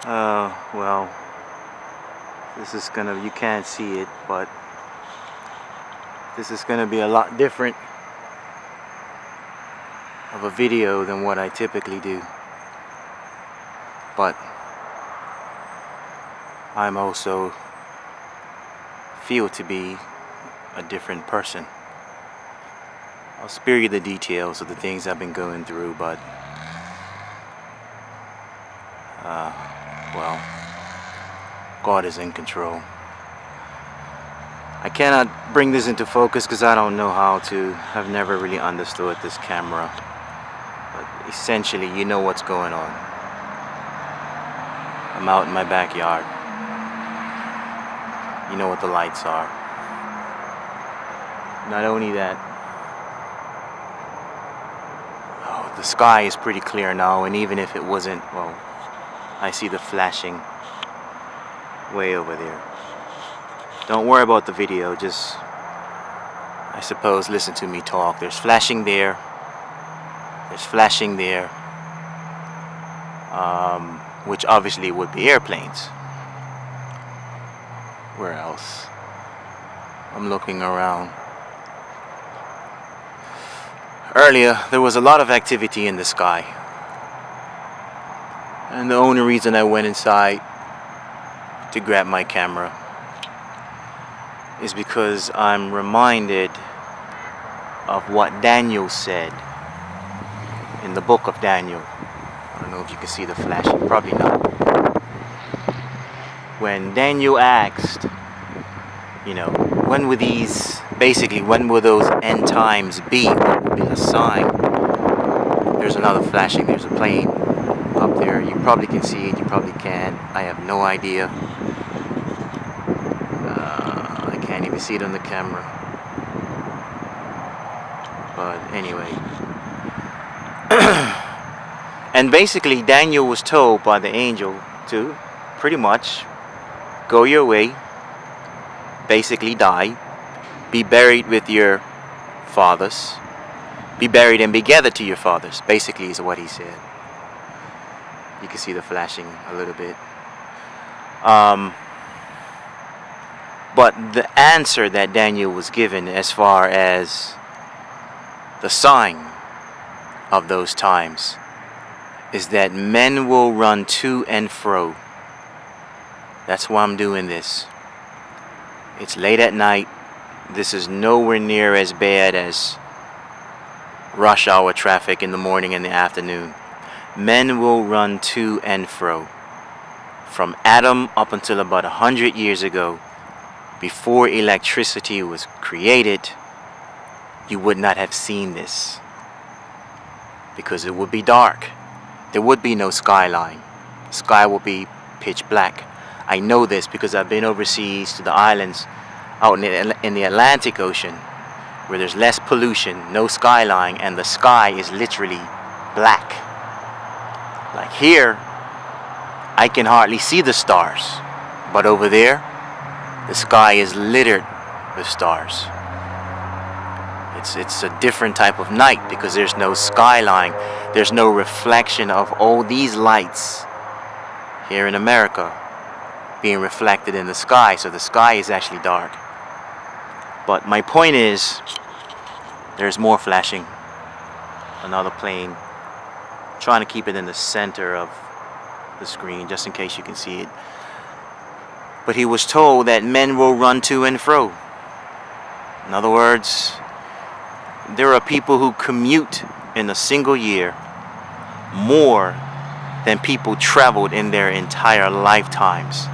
Well, you can't see it, but this is gonna be a lot different of a video than what I typically do. But I'm also feel to be a different person. I'll spare you the details of the things I've been going through, but well, God is in control. I cannot bring this into focus because I don't know how to. I've never really understood this camera. But essentially, you know what's going on. I'm out in my backyard. You know what the lights are. Not only that, the sky is pretty clear now, and even if it wasn't, well, I see the flashing way over there. Don't worry about the video, just, I suppose, listen to me talk. There's flashing there. There's flashing there. Which obviously would be airplanes. Where else? I'm looking around. Earlier, there was a lot of activity in the sky. And the only reason I went inside to grab my camera is because I'm reminded of what Daniel said in the book of Daniel. I don't know if you can see the flashing, probably not. When Daniel asked, when will those end times be? What will be the sign? There's another flashing, there's a plane up there. You probably can see it, you probably can't. I have no idea. I can't even see it on the camera. But anyway. And basically Daniel was told by the angel to pretty much go your way, basically die, be buried with your fathers, be buried and be gathered to your fathers, basically is what he said. You can see the flashing a little bit. But the answer that Daniel was given as far as the sign of those times is that men will run to and fro. That's why I'm doing this. It's late at night. This is nowhere near as bad as rush hour traffic in the morning and the afternoon. Men will run to and fro. From Adam up until about 100 years ago, before electricity was created, you would not have seen this. Because it would be dark. There would be no skyline. The sky will be pitch black. I know this because I've been overseas to the islands out in the Atlantic Ocean where there's less pollution, no skyline, and the sky is literally black. Like here, I can hardly see the stars, but over there, the sky is littered with stars. It's a different type of night because there's no skyline, there's no reflection of all these lights here in America being reflected in the sky, so the sky is actually dark. But my point is, there's more flashing. Another plane. I'm trying to keep it in the center of the screen just in case you can see it. But he was told that men will run to and fro. In other words, there are people who commute in a single year more than people traveled in their entire lifetimes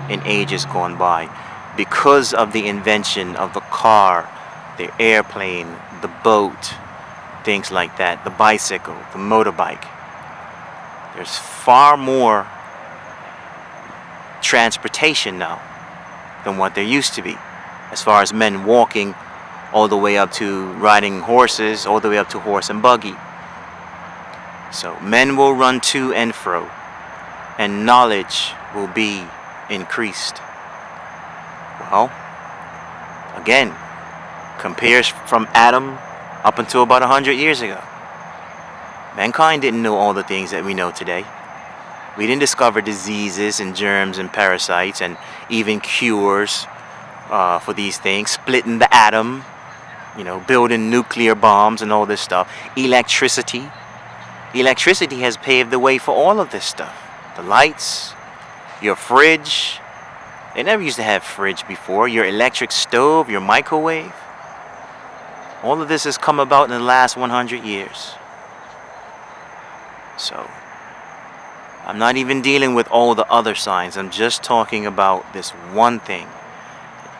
in ages gone by because of the invention of the car, the airplane, the boat, things like that, the bicycle, the motorbike. There's far more transportation now than what there used to be, as far as men walking all the way up to riding horses, all the way up to horse and buggy. So men will run to and fro, and knowledge will be increased. Well, again, compares from Adam up until about 100 years ago. Mankind didn't know all the things that we know today. We didn't discover diseases and germs and parasites and even cures for these things. Splitting the atom, building nuclear bombs and all this stuff. Electricity. Electricity has paved the way for all of this stuff. The lights, your fridge. They never used to have fridge before. Your electric stove, your microwave. All of this has come about in the last 100 years. So, I'm not even dealing with all the other signs. I'm just talking about this one thing.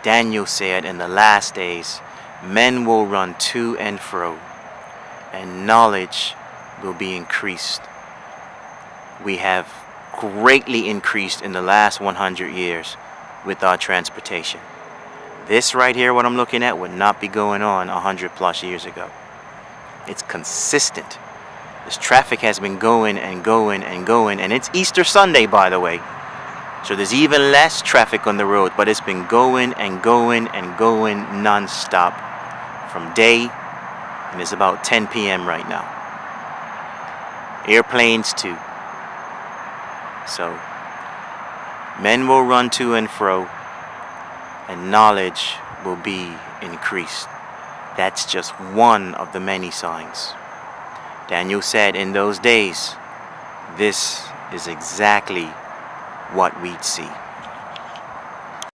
Daniel said in the last days, men will run to and fro, and knowledge will be increased. We have greatly increased in the last 100 years with our transportation. This right here, what I'm looking at, would not be going on 100 plus years ago. It's consistent. This traffic has been going and going and going, and it's Easter Sunday, by the way. So there's even less traffic on the road, but it's been going and going and going non-stop from day, and it's about 10 p.m. right now. Airplanes too. So, men will run to and fro, and knowledge will be increased. That's just one of the many signs. Daniel said in those days, this is exactly what we'd see.